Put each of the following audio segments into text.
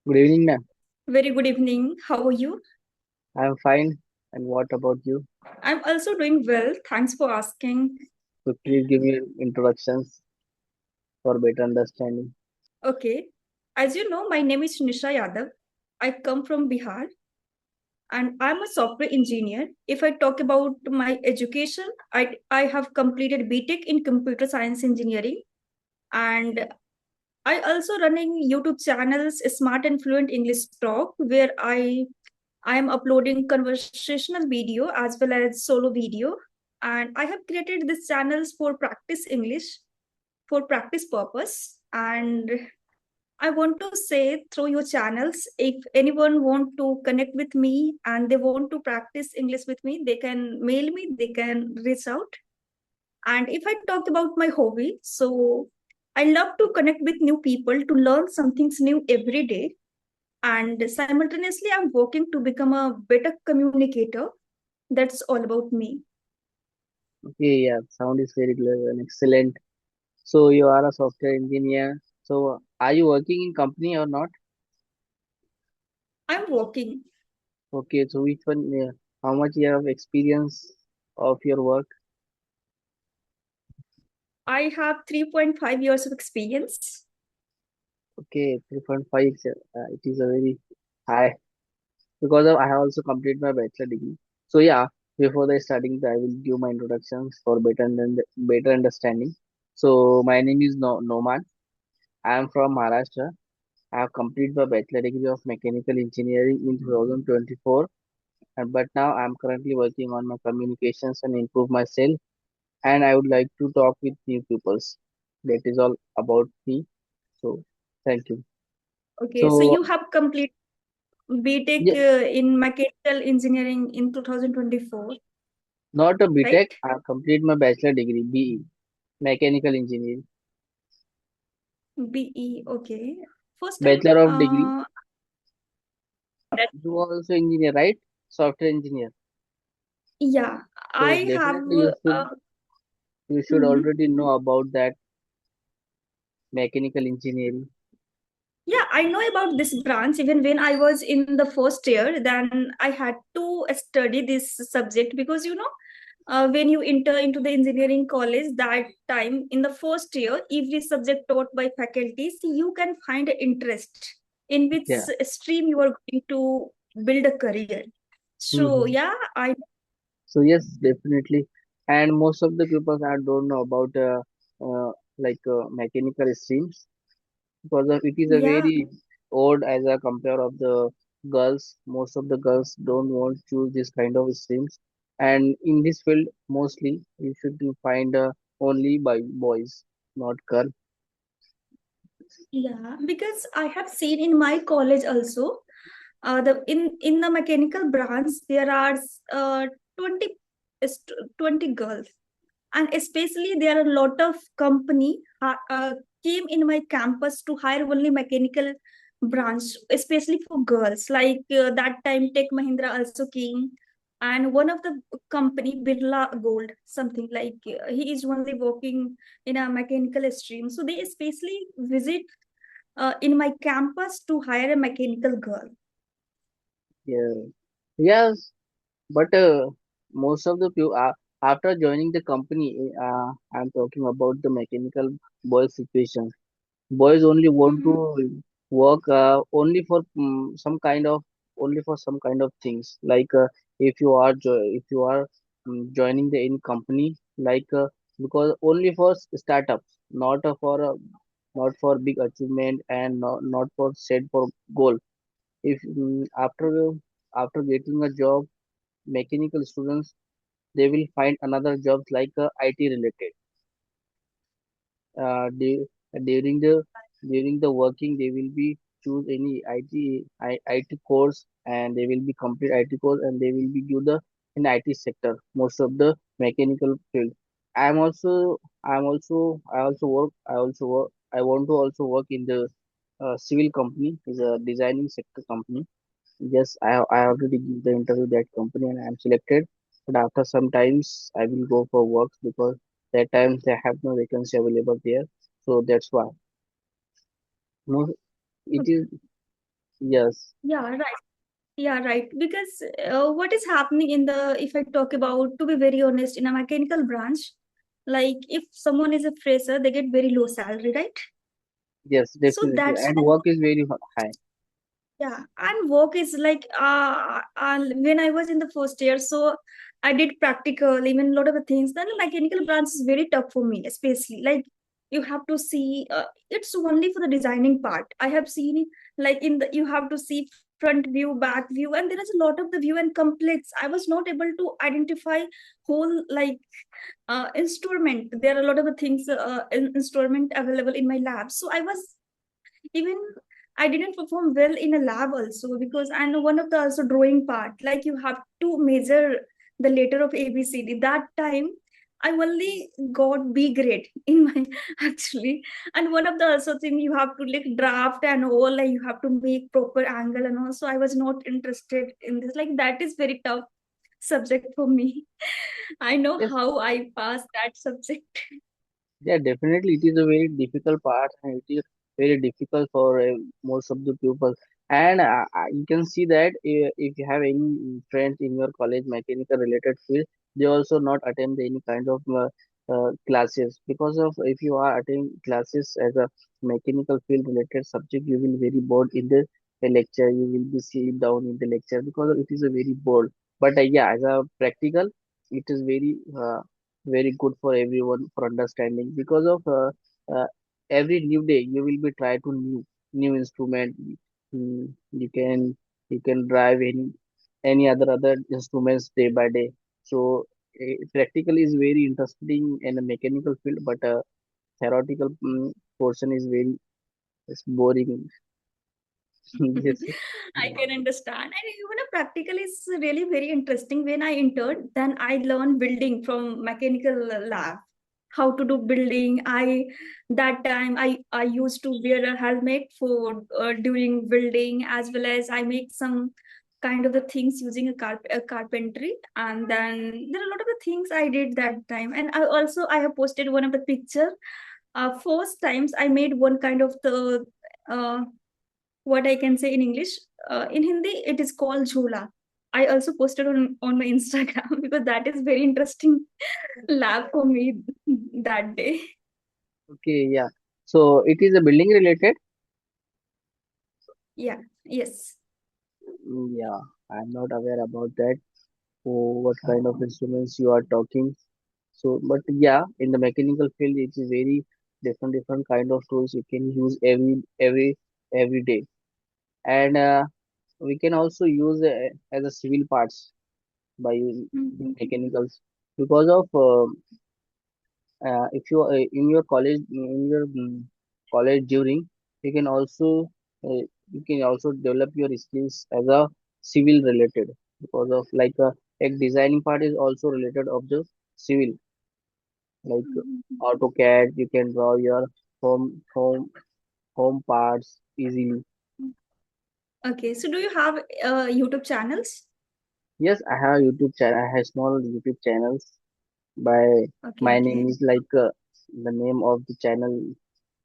Good evening, ma'am. Very good evening. How are you? I'm fine. And what about you? I'm also doing well. Thanks for asking. So please give me introductions for better understanding. Okay. As you know, my name is Nisha Yadav. I come from Bihar and I'm a software engineer. If I talk about my education, I have completed BTech in computer science engineering, and I also running YouTube channels Smart and Fluent English Talk, where I am uploading conversational video as well as solo video. And I have created these channels for practice English for practice purpose. And I want to say through your channels, if anyone want to connect with me and they want to practice English with me, they can mail me, they can reach out. And if I talk about my hobby, so I love to connect with new people to learn something new every day. And simultaneously, I'm working to become a better communicator. That's all about me. Okay, yeah, sound is very clear and excellent. So you are a software engineer. So are you working in company or not? I'm working. Okay, so which one? How much you have experience of your work? I have 3.5 years of experience. Okay, 3.5. It is a very high because I have also completed my bachelor degree. So yeah, before the starting, I will give my introductions for better understanding. So my name is Noman. I am from Maharashtra. I have completed my bachelor degree of mechanical engineering in 2024, and but now I am currently working on my communications and improve myself. And I would like to talk with new pupils. That is all about me. So thank you. Okay, so So you have completed BTech yeah, in mechanical engineering in 2024, not a BTech. right? I have completed my bachelor degree BE mechanical engineering, BE, okay. First time, bachelor of degree. that, You are also engineer, right? Software engineer. yeah, So I have, definitely you should mhm. already know about that mechanical engineering. Yeah, I know about this branch. Even when I was in the first year, then I had to study this subject because when you enter into the engineering college, that time in the first year, every subject taught by faculties, you can find interest in which Yeah. stream you are going to build a career. So Hmm. yeah, I So yes, definitely. And most of the people I don't know about mechanical streams because of, it is a yeah very odd as a compare of the girls. Most of the girls don't want to choose this kind of streams, and in this field mostly you should find only by boys, not girl. yeah because I have seen in my college also, the in the mechanical branch there are 20 20 girls, and especially there are a lot of company came in my campus to hire only mechanical branch, especially for girls, like that time Tech Mahindra also came, and one of the company Birla Gold, something like he is only working in a mechanical stream, so they especially visit in my campus to hire a mechanical girl. Yeah. Yes, but most of the people after joining the company, I'm talking about the mechanical boy situation. Boys only want to Mhm. work only for some kind of things like if you are joining the in company like because only for startups, not for big achievement and not for set for goal. If after getting a job, mechanical students they will find another jobs like IT related. During the working they will be choose any IT course, and they will be complete IT course, and they will be give the in IT sector most of the mechanical field. I want to also work in the civil company, is a designing sector company. Yes, I already give the interview that company and I am selected. But after some times I will go for work because that time they have no vacancy available there. So that's why. No, it is. Yes, Yeah, right. Yeah, right. Because what is happening in the, if I talk about, to be very honest, in a mechanical branch, like if someone is a fresher, they get very low salary, right? yes, So definitely. that's And why, work is very high. yeah. And work is like, when I was in the first year, so I did practical, even a lot of the things. Then mechanical branch is very tough for me, especially like you have to see. It's only for the designing part. I have seen like in the you have to see front view, back view, and there is a lot of the view and complex. I was not able to identify whole like instrument. There are a lot of the things instrument available in my lab. So I was even I didn't perform well in a lab also, because I know one of the also drawing part, like you have to measure the letter of ABCD. That time I only got B grade in my actually. And one of the also thing, you have to like draft and all, like you have to make proper angle and also I was not interested in this. Like that is very tough subject for me. I know Yes, how I passed that subject. yeah, definitely. It is a very difficult part, and it is very difficult for most of the people. And you can see that if you have any friends in your college mechanical related field, they also not attend any kind of classes, because of if you are attending classes as a mechanical field related subject, you will very bored in the lecture. You will be sitting down in the lecture because it is a very bored. But yeah, as a practical, it is very good for everyone for understanding, because of uh, every new day you will be try to new instrument. You can drive any other instruments day by day. So practical is very interesting in a mechanical field, but theoretical portion is very is boring. Yes. I can understand. And even a practical is really very interesting. When I entered, then I learned building from mechanical lab, how to do building. I that time I used to wear a helmet for during building, as well as I make some kind of the things using a carpentry. And then there are a lot of the things I did that time. And I have posted one of the picture. First times I made one kind of the uh, what I can say in English. In Hindi, it is called Jhula. I also posted on my Instagram because that is very interesting lab for me that day. Okay, yeah. So it is a building related. Yeah, yes. Yeah, I'm not aware about that. Oh, what kind of instruments you are talking. So, but yeah, in the mechanical field, it is very different kind of tools you can use every day, and we can also use as a civil parts by using Mhm. mechanicals, because of if you in your college college during, you can also uh, you can also develop your skills as a civil related, because of like a designing part is also related of the civil, like Mhm. AutoCAD. You can draw your home home home parts easily. Okay, so do you have YouTube channels? Yes, I have YouTube channel. I have small YouTube channels. By Okay, my name okay. is like the name of the channel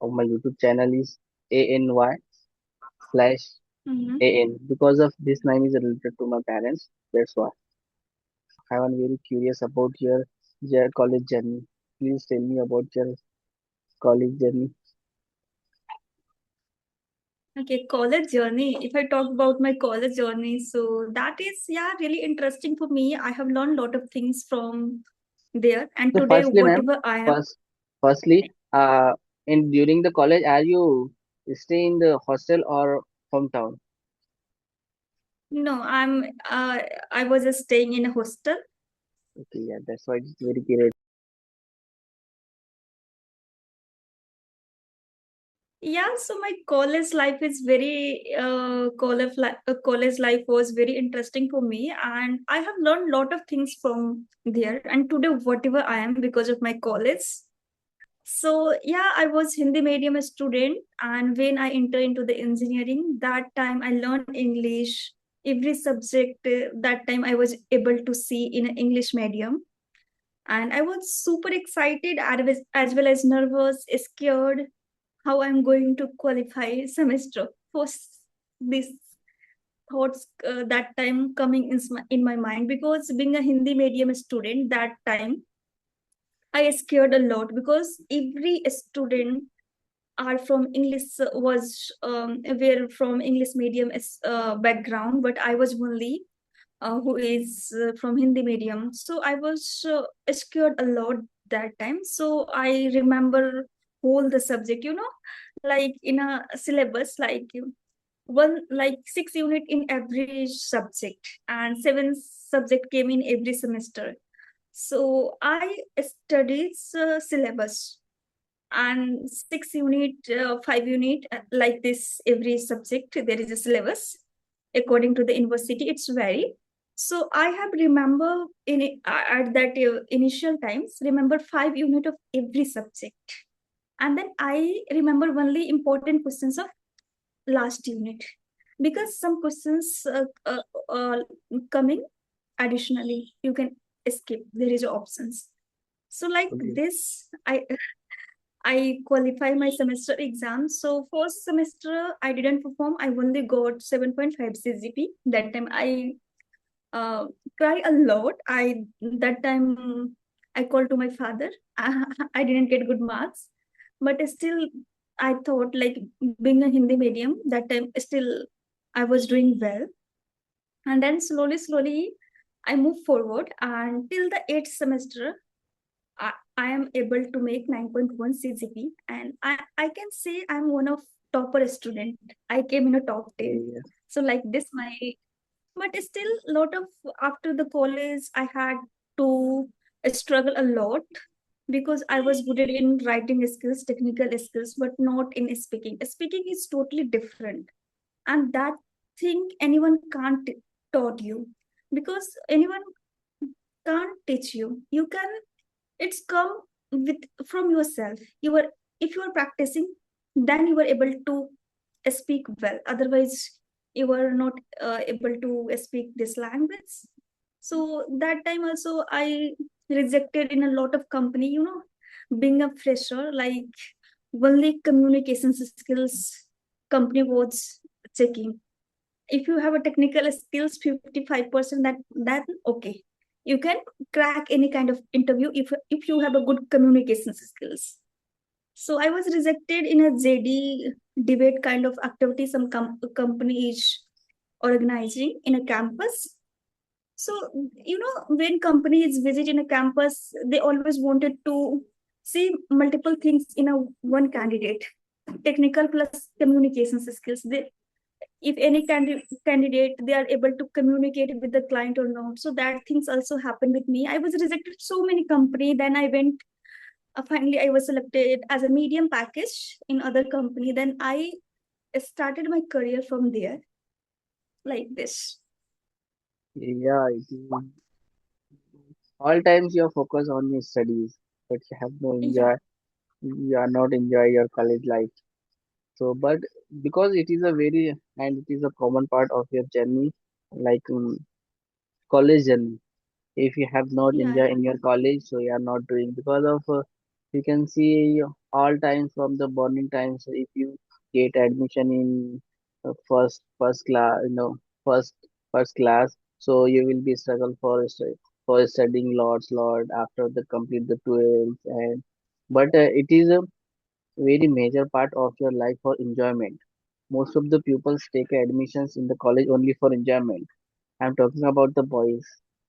of my YouTube channel is ANY/AN, Mhm. because of this name is related to my parents. That's why I am very curious about your college journey. Please tell me about your college journey. Okay, college journey. If I talk about my college journey, so that is, yeah, really interesting for me. I have learned a lot of things from there, and So today firstly, ma'am, whatever I am. first, firstly, in during the college, are you stay in the hostel or hometown? No, I was just staying in a hostel. Okay, yeah, that's why it's very curious. Yeah, so my college life is very college life was very interesting for me, and I have learned a lot of things from there. And today, whatever I am because of my college. So yeah, I was Hindi medium student, and when I entered into the engineering, that time I learned English. Every subject that time I was able to see in an English medium, and I was super excited as well as nervous, scared how I'm going to qualify semester first. these thoughts that time coming in my mind, because being a Hindi medium student that time, I scared a lot because every student are from English, was were from English medium background, but I was only who is from Hindi medium. So I was scared a lot that time. So I remember whole the subject, like in a syllabus, like one like 6 unit in every subject, and seven subject came in every semester. So I studied syllabus and 6 unit, 5 unit, like this every subject. There is a syllabus according to the university. It's vary. So I have remember at that initial times remember 5 unit of every subject, and then I remember only important questions of last unit, because some questions coming additionally you can skip. There is options. So like Okay. this, I qualify my semester exam. So first semester I didn't perform. I only got 7.5 CGP. That time I uh, cry a lot. I that time I called to my father. I didn't get good marks, but still I thought like being a Hindi medium that time still I was doing well. And then slowly I moved forward, and till the eighth semester I am able to make 9.1 CGP, and I can say I'm one of topper student. I came in a top 10. Yeah. So like this my, but still lot of, after the college I had to struggle a lot, because I was good in writing skills, technical skills, but not in speaking. Speaking is totally different, and that thing anyone can't taught you, because anyone can't teach you. You can, it's come with from yourself. You are, if you are practicing, then you are able to speak well. Otherwise you are not able to speak this language. So that time also I rejected in a lot of company, being a fresher, like only communication skills company was checking. If you have a technical skills 55%, that okay, you can crack any kind of interview if you have a good communication skills. So I was rejected in a JD debate kind of activity some company is organizing in a campus. So when companies visit in a campus, they always wanted to see multiple things in a one candidate, technical plus communications skills. They, if any candidate they are able to communicate with the client or not. So that things also happened with me. I was rejected so many company, then I went, finally I was selected as a medium package in other company, then I started my career from there, like this. Yeah, it is. All times you are focused on your studies, but you have no Yeah. enjoy. You are not enjoy your college life. So, but because it is a very and it is a common part of your journey, like college journey. If you have not Yeah, enjoyed yeah. in your college, so you are not doing because of you can see all times from the bonding times. If you get admission in first class, first first class, so you will be struggle for for studying lot after the complete the 12th. And but it is a very major part of your life for enjoyment. Most of the pupils take admissions in the college only for enjoyment. I'm talking about the boys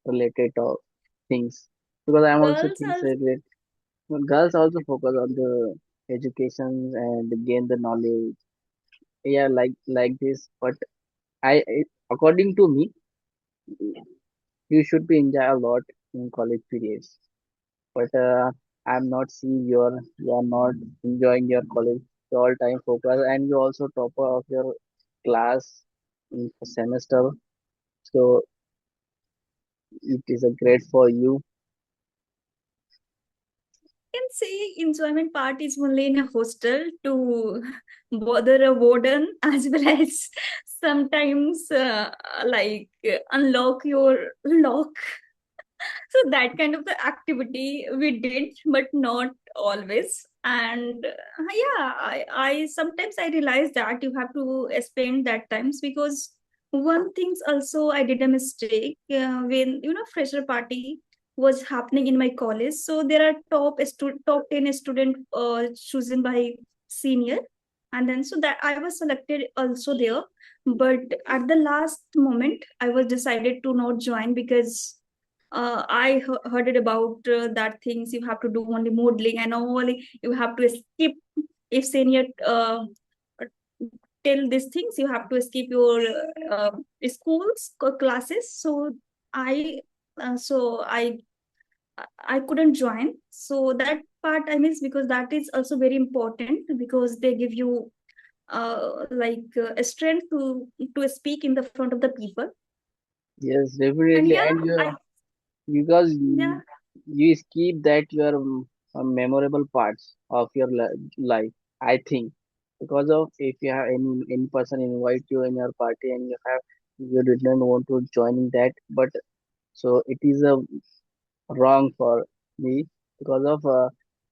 related to things because I'm also Girls things also. related. Girls also focus on the education and gain the knowledge. Yeah, like this. But according to me, you should be enjoy a lot in college periods. But I'm not seeing you are not enjoying your college all time focus, and you also topper of your class in semester. So it is a great for you. Can say enjoyment part is only in a hostel to bother a warden, as well as sometimes like unlock your lock. So that kind of the activity we did, but not always. And yeah, I sometimes I realize that you have to spend that times, because one things also I did a mistake when fresher party was happening in my college. So there are top 10 student chosen by senior, and then so that I was selected also there. But at the last moment, I was decided to not join because heard it about that things you have to do only modeling and only you have to skip if senior tell these things you have to skip your schools classes. So I I couldn't join. So that part I miss, because that is also very important, because they give you a strength to speak in the front of the people. Yes, And definitely. yeah, And I because yeah. you skip that your memorable parts of your life, I think, because of if you have any person invite you in your party and you didn't want to join in that, but so it is a wrong for me because of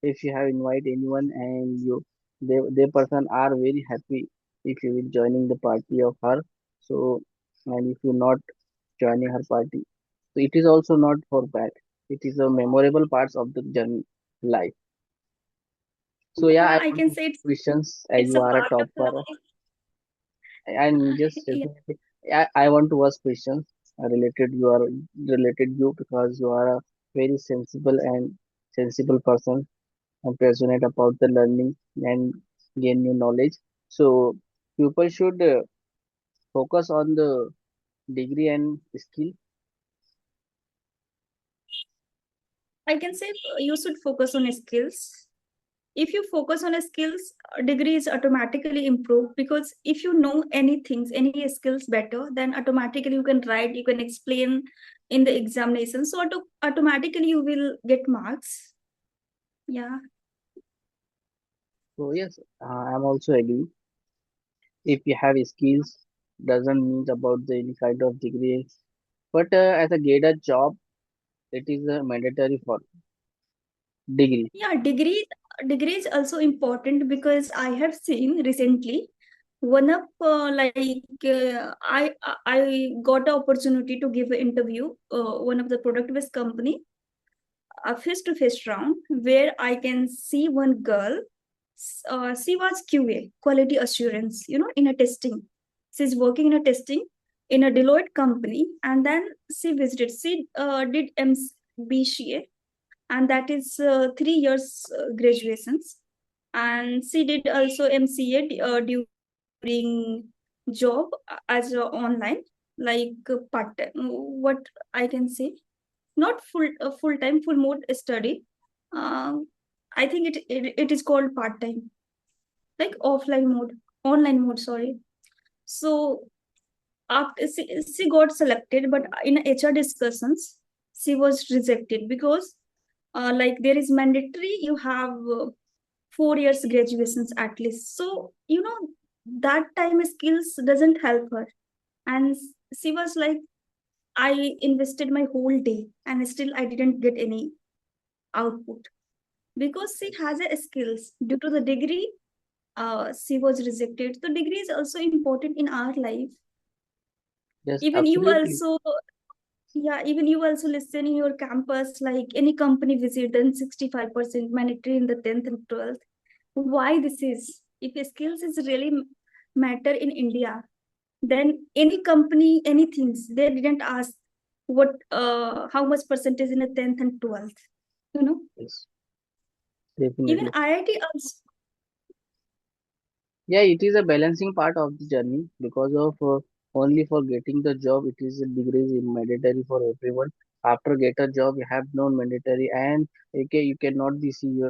if you have invite anyone and they person are very happy if you will joining the party of her, so and if you not joining her party, so it is also not for bad, it is a memorable parts of the journey life. So yeah, Yeah, I I want can to say questions as it's you a are a part of topper life. and just Yeah, definitely I want to ask questions related you because you are a very sensible person and passionate about the learning and gain new knowledge. So people should focus on the degree and skill. I can say you should focus on skills. If you focus on skills, degree is automatically improved, because if you know anything, any skills better, then automatically you can write, you can explain in the examination. So automatically you will get marks. Yeah. So yes, I'm also agree. If you have skills, doesn't mean about the any kind of degree. But as a get a job, it is mandatory for degree. Yeah, degree is also important, because I have seen recently one of I got an opportunity to give an interview one of the product based company, a face to face round, where I can see one girl. She was QA, quality assurance, in a testing. She's working in a testing in a Deloitte company, and then she did MBCA, and that is 3 years graduations. And she did also MCA during job as online, part time. What I can say, not full time, full mode study. Uh, I think it is called part time, like offline mode, online mode. Sorry. So after she got selected, but in HR discussions, she was rejected because there is mandatory you have 4 years graduations at least. So that time skills doesn't help her, and she was like, I invested my whole day and still I didn't get any output, because she has a skills due to the degree. She was rejected. So degree is also important in our life. Yes, Even you absolutely. also, yeah, even you also listen in your campus, like any company visit, then 65% mandatory in the 10th and 12th. Why this is? If skills is really matter in India, then any company, anything, they didn't ask how much percentage in the 10th and 12th. You know, Yes, even definitely. IIT also. Yeah, it is a balancing part of the journey because of only for getting the job, it is a degree is mandatory for everyone. After get a job, you have no mandatory, and okay, you cannot be see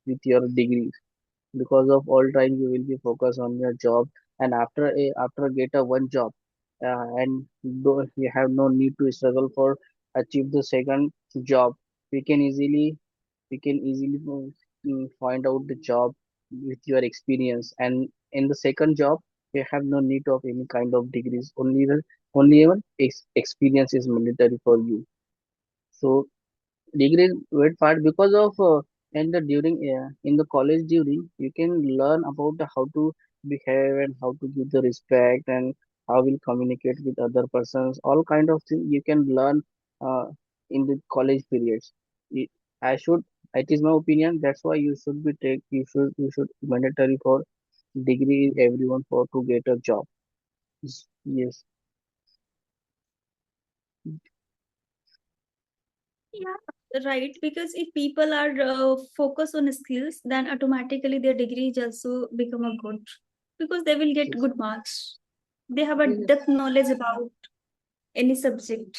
with your degree because of all time you will be focused on your job, and after get a one job, and though you have no need to struggle for achieve the second job, we can easily find out the job with your experience, and in the second job you have no need of any kind of degrees, only even experience is mandatory for you. So degree is great part because of in the during in the college during you can learn about how to behave and how to give the respect and how will communicate with other persons. All kind of things you can learn uh, in the college periods. Y- I should. It is my opinion. That's why you should be take. You should mandatory for degree everyone for to get a job. Yes. Yeah, right. Because if people are focused on skills, then automatically their degree is also become a good because they will get Yes. good marks. They have a Yes. depth knowledge about any subject.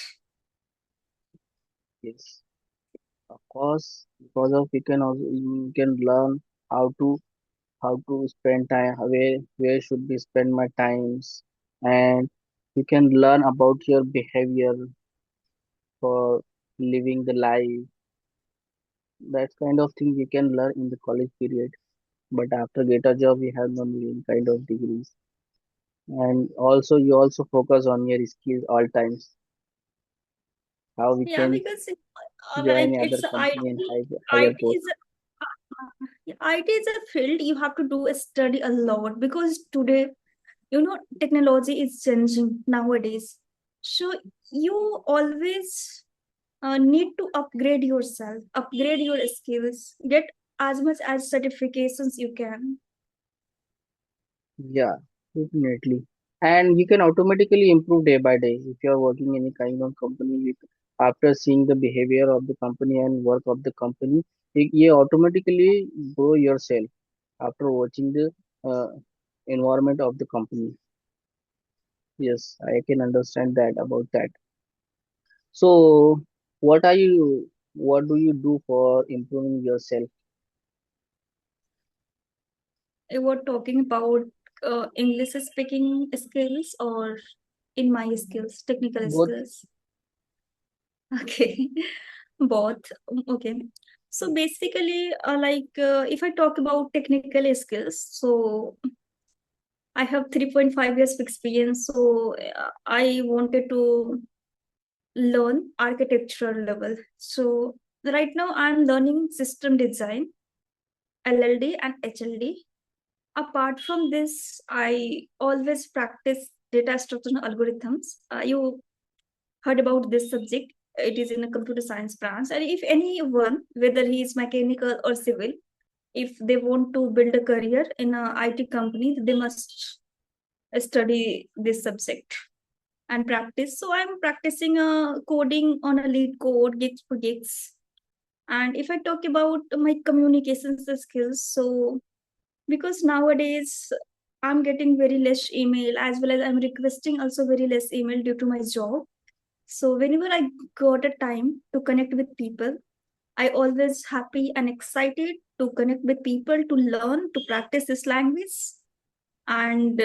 Yes. Of course, because of you can learn how to spend time, where should we spend my times, and you can learn about your behavior for living the life. That kind of thing you can learn in the college period. But after get a job, you have no any kind of degrees, and also you also focus on your skills all times. How we Yeah, can because join like other it's company and higher IT post. is yeah, IT is a field you have to do a study a lot because today, technology is changing nowadays. So you always need to upgrade yourself, upgrade your skills, get as much as certifications you can. Yeah, definitely. And you can automatically improve day by day if you are working in any kind of company. After seeing the behavior of the company and work of the company, you automatically grow yourself after watching the uh, environment of the company. Yes, I can understand that about that. So, what do you do for improving yourself? You were talking about English speaking skills or in my skills, technical Both. skills. Okay, both. Okay. So basically, if I talk about technical skills, so I have 3.5 years of experience. So I wanted to learn architectural level. So right now I'm learning system design, LLD and HLD. Apart from this, I always practice data structure and algorithms. You heard about this subject. It is in a computer science branch. And if anyone, whether he is mechanical or civil, if they want to build a career in a IT company, they must study this subject and practice. So I'm practicing coding on a lead code, gigs for gigs. And if I talk about my communications skills, so because nowadays I'm getting very less email as well as I'm requesting also very less email due to my job. So whenever I got a time to connect with people, I always happy and excited to connect with people to learn to practice this language. And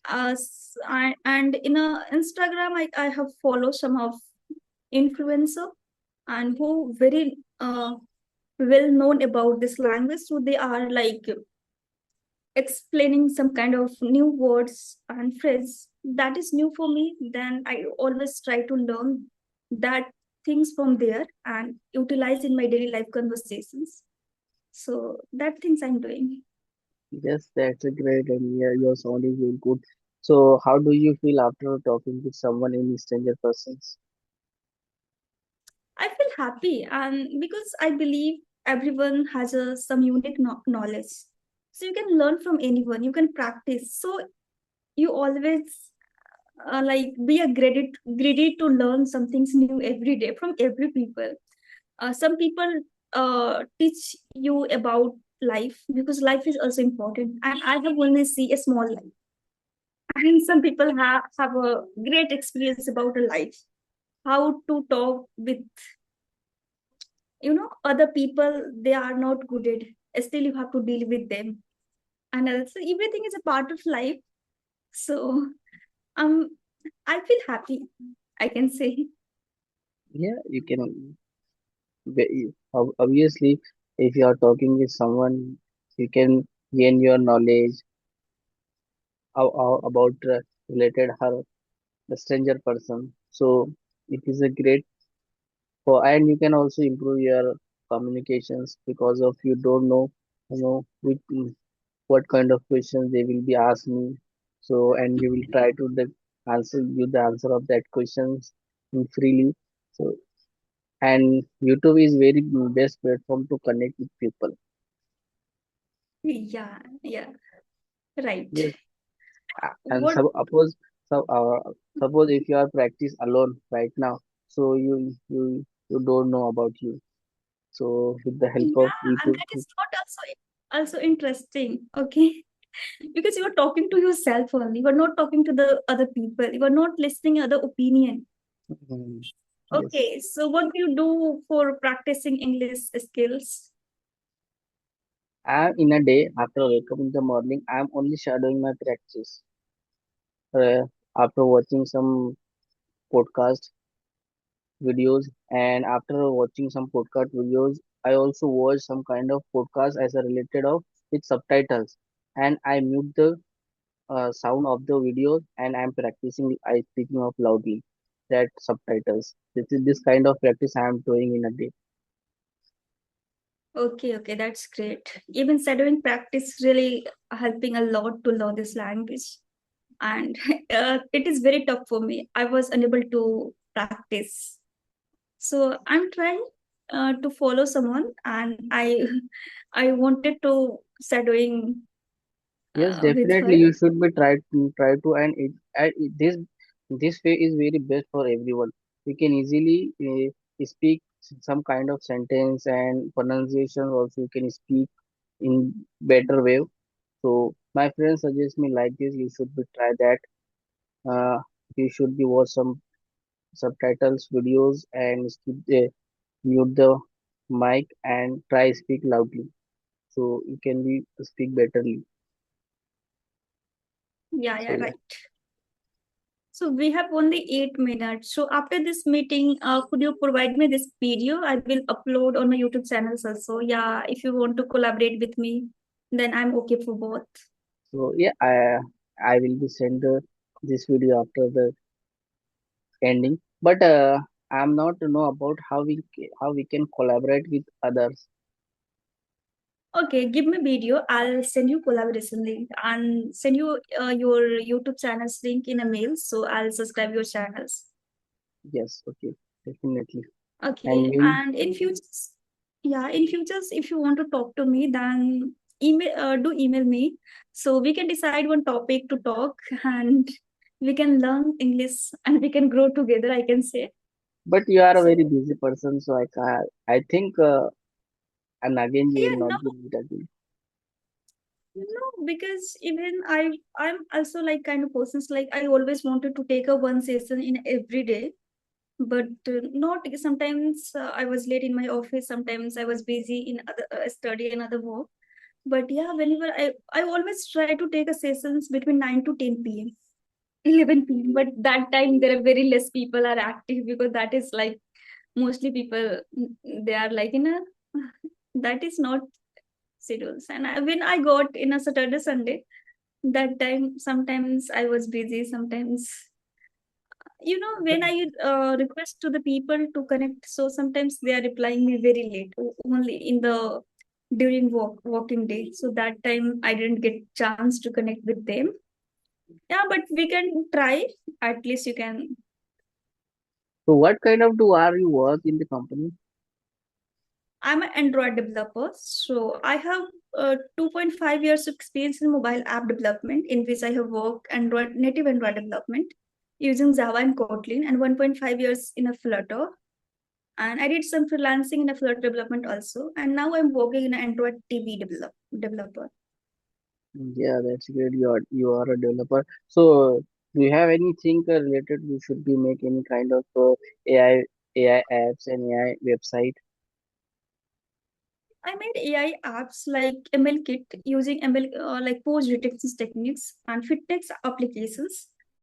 and in a Instagram, I have followed some of influencer and who very well known about this language. So they are like explaining some kind of new words and phrase that is new for me. Then I always try to learn that things from there and utilize in my daily life conversations. So that things I'm doing. Yes, that's a great and yeah, your sound is very good. So, how do you feel after talking with someone in stranger persons? I feel happy and because I believe everyone has some unique knowledge. So you can learn from anyone, you can practice. So you always be a greedy to learn some things new every day from every people. Some people teach you about life because life is also important and I have only see a small life and some people have a great experience about a life, how to talk with other people. They are not good at, still you have to deal with them. And so everything is a part of life. So um I feel happy, I can say. Yeah, you can. Obviously, if you are talking with someone, you can gain your knowledge about related her the stranger person. So it is a great. for, and you can also improve your communications because of you don't know, which, what kind of questions they will be asking me. So, and you will try to give the answer of that questions in freely. So, and YouTube is very best platform to connect with people. Yeah, yeah, right. Yes, and What? so, suppose if you are practice alone right now, so you don't know about you. So with the help of Yeah, and YouTube, that is not also interesting. Okay, because you are talking to yourself only. You are not talking to the other people. You are not listening other opinion. mm, yes, Okay, so what do you do for practicing English skills? I'm in a day after I wake up in the morning, I'm only shadowing my practice. Uh, After watching some podcast videos, and after watching some podcast videos, I also watch some kind of podcast as a related of with subtitles, and I mute the sound of the video, and I'm practicing. I speaking of loudly that subtitles. This kind of practice I am doing in a day. Okay, okay, that's great. Even shadowing practice really helping a lot to learn this language. And it is very tough for me. I was unable to practice. So I'm trying to follow someone, and I I wanted to shadowing Yes, with definitely her. you should be try to, and this way is very best for everyone. You can easily speak some kind of sentence and pronunciation also you can speak in better way. So my friends suggest me like this. You should be try that. Uh, you should be watch some subtitles videos and mute the mic and try speak loudly. So you can be speak betterly. Yeah, So yeah, yeah. right. So we have only 8 minutes. So after this meeting, could you provide me this video? I will upload on my YouTube channels also. Yeah, if you want to collaborate with me, then I'm okay for both. So yeah, I will be send this video after the ending. But I'm not to know about how we can collaborate with others. Okay, give me video. I'll send you collaboration link and send you your YouTube channels link in a mail. So I'll subscribe your channels. Yes, okay, definitely. And Okay, we'll and in futures, yeah, in futures, if you want to talk to me, then do email me, so we can decide one topic to talk, and we can learn English and we can grow together, I can say. but you are a very So busy person, so I think and again you yeah, will not no, be meet again. no, because even I'm also like kind of persons like I always wanted to take a one session in every day, but not sometimes I was late in my office, sometimes I was busy in other study and other work. But yeah, whenever I always try to take a sessions between 9 to 10 p.m., 11 p.m. But that time there are very less people are active because that is like mostly people they are like in a that is not schedules. And when I got in a Saturday Sunday, that time sometimes I was busy, sometimes when I request to the people to connect, so sometimes they are replying me very late, only in the during walking day. So that time I didn't get chance to connect with them. Yeah, but we can try. At least you can. So what kind of do are you work in the company? I'm an Android developer, so I have 2.5 years of experience in mobile app development, in which I have worked Android native Android development using Java and Kotlin, and 1.5 years in a Flutter. And I did some freelancing in a Flutter development also. And now I'm working in an Android TV developer. Yeah, that's great. You are a developer. So do you have anything related? You should be make any kind of AI apps and AI website. I made AI apps like ML Kit using ML like pose detection techniques and fitness applications.